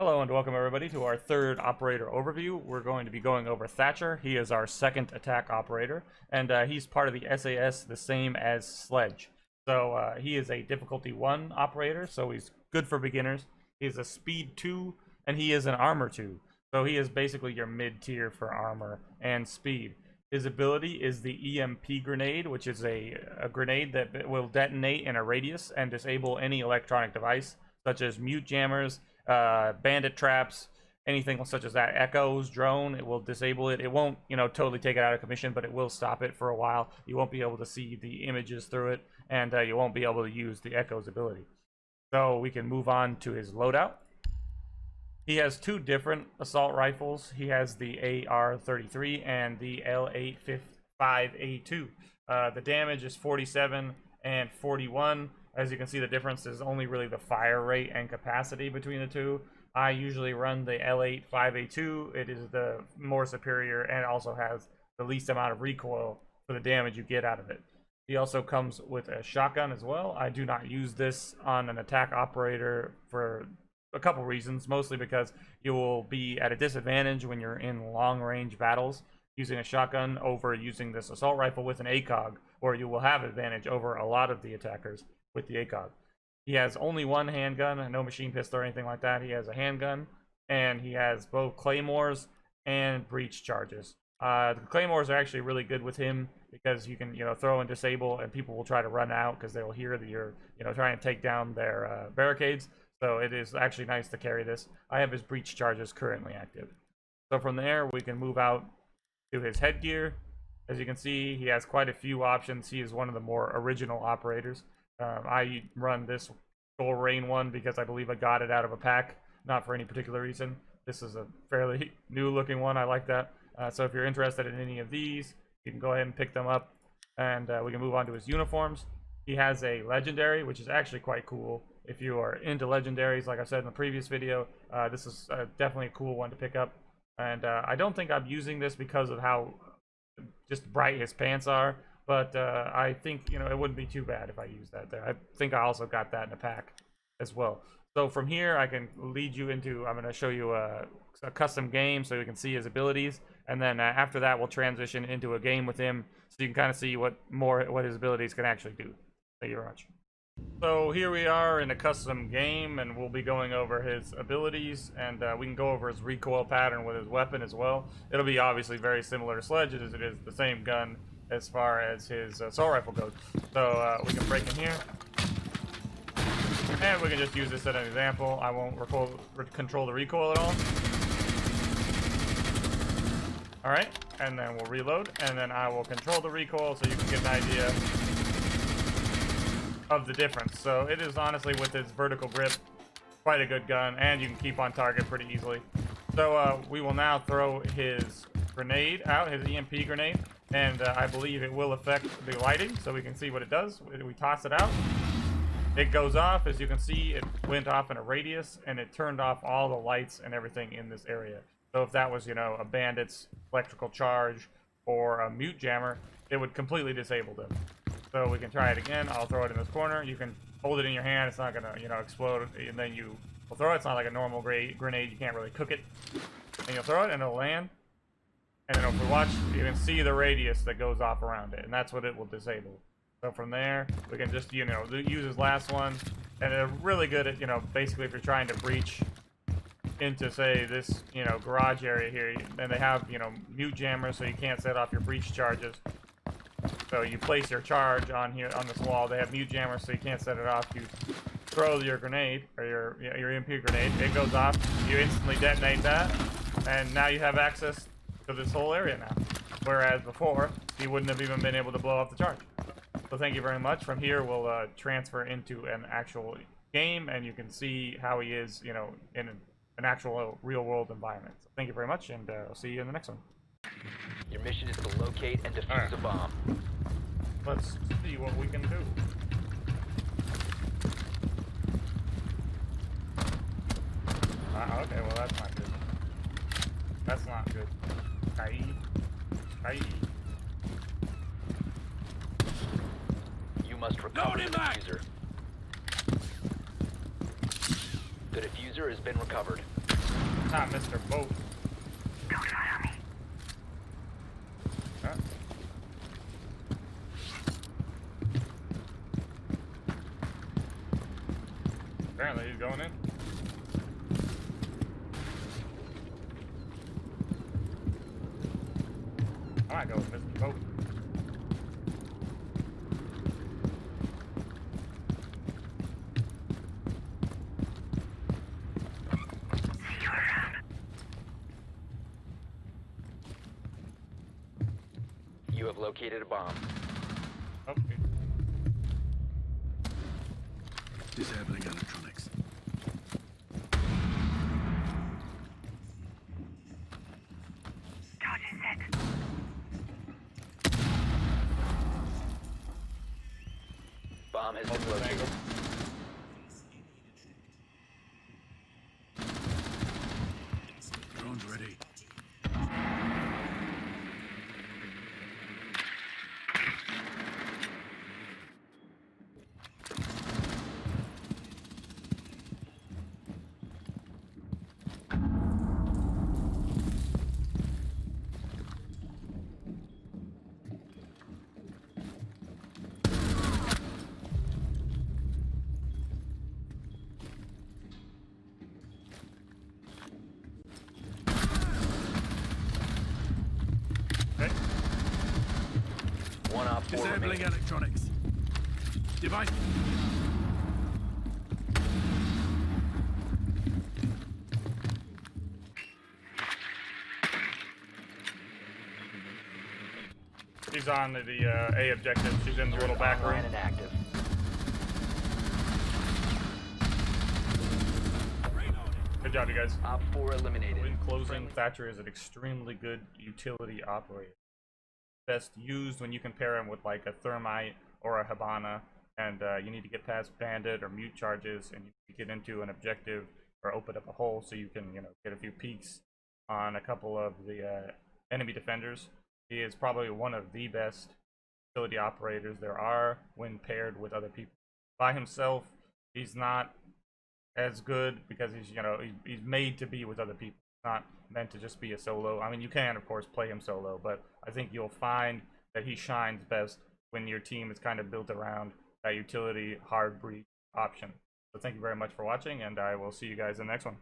Hello and welcome everybody to our third operator overview. We're going to be going over Thatcher. He is our second attack operator, and he's part of the SAS, the same as Sledge. So he is a difficulty 1 operator, so he's good for beginners. He's a speed 2, and he is an armor 2. So he is basically your mid-tier for armor and speed. His ability is the EMP grenade, which is a grenade that will detonate in a radius and disable any electronic device, such as mute jammers, bandit traps, anything such as that. Echoes, drone, it will disable it. It won't, totally take it out of commission, but it will stop it for a while. You won't be able to see the images through it, and you won't be able to use the Echo's ability. So we can move on to his loadout. He has two different assault rifles. He has the AR-33 and the L855A2. The damage is 47 and 41. As you can see, the difference is only really the fire rate and capacity between the two. I usually run the L855A2. It is the more superior and also has the least amount of recoil for the damage you get out of it. He also comes with a shotgun as well. I do not use this on an attack operator for a couple reasons, mostly because you will be at a disadvantage when you're in long range battles using a shotgun over using this assault rifle with an ACOG, or you will have advantage over a lot of the attackers with the ACOG. He has only one handgun, no machine pistol or anything like that. He has a handgun, and he has both claymores and breach charges. The claymores are actually really good with him because you can, throw and disable, and people will try to run out because they will hear that you're, trying to take down their barricades. So it is actually nice to carry this. I have his breach charges currently active. So from there, we can move out to his headgear. As you can see, he has quite a few options. He is one of the more original operators. I run this Gold Rain one because I believe I got it out of a pack, not for any particular reason. This is a fairly new looking one. I like that. So if you're interested in any of these, you can go ahead and pick them up, and we can move on to his uniforms. He has a legendary, which is actually quite cool. If you are into legendaries, like I said in the previous video, this is definitely a cool one to pick up. And I don't think I'm using this because of how just bright his pants are, but I think, it wouldn't be too bad if I used that there. I think I also got that in a pack as well. So from here, I can lead you into, I'm going to show you a custom game so you can see his abilities. And then after that, we'll transition into a game with him so you can kind of see what his abilities can actually do. Thank you very much. So here we are in a custom game, and we'll be going over his abilities, and we can go over his recoil pattern with his weapon as well. It'll be obviously very similar to Sledge, as it is the same gun as far as his assault rifle goes. So we can break in here, and we can just use this as an example. I won't control the recoil at all. Alright, and then we'll reload, and then I will control the recoil so you can get an idea of the difference. So it is honestly, with its vertical grip, quite a good gun, and you can keep on target pretty easily. So we will now throw his grenade out, his EMP grenade, and I believe it will affect the lighting, so we can see what it does. We toss it out, it goes off. As you can see, it went off in a radius, and it turned off all the lights and everything in this area. So if that was, a bandit's electrical charge or a mute jammer, it would completely disable them. So we can try it again. I'll throw it in this corner. You can hold it in your hand. It's not gonna, explode. And then you will throw it. It's not like a normal grenade. You can't really cook it. And you'll throw it, and it'll land. And then if we watch, you can see the radius that goes off around it, and that's what it will disable. So from there, we can just, use his last one. And they're really good at, basically if you're trying to breach into, say, this, garage area here, and they have, mute jammers, so you can't set off your breach charges. So you place your charge on here on this wall. They have mute jammers, so you can't set it off. You throw your grenade, or your EMP grenade. It goes off. You instantly detonate that, and now you have access to this whole area now. Whereas before, you wouldn't have even been able to blow up the charge. So thank you very much. From here, we'll transfer into an actual game, and you can see how he is, in an actual real-world environment. So thank you very much, and I'll see you in the next one. Your mission is to locate and defuse a bomb. Let's see what we can do. Okay, well that's not good. That's not good. You must recover the diffuser. The diffuser has been recovered. Not Mr. Boat. Huh? Apparently he's going in. I might go with Mr. Boat. You have located a bomb. Oh, Disabling electronics. Bomb has been located. Drones ready. okay. One op 4 Disabling remaining. electronics. Device. She's on the A objective. She's in the little back room. Online and active. Good job, you guys. Op 4 eliminated. In closing, Thatcher is an extremely good utility operator. Best used when you compare him with like a Thermite or a Habana, and you need to get past bandit or mute charges, and you get into an objective or open up a hole so you can, get a few peeks on a couple of the enemy defenders. He is probably one of the best utility operators there are when paired with other people. By himself, he's not as good because he's made to be with other people. Not meant to just be a solo. I mean, you can of course play him solo, but I think you'll find that he shines best when your team is kind of built around that utility hard breed option. So thank you very much for watching, and I will see you guys in the next one.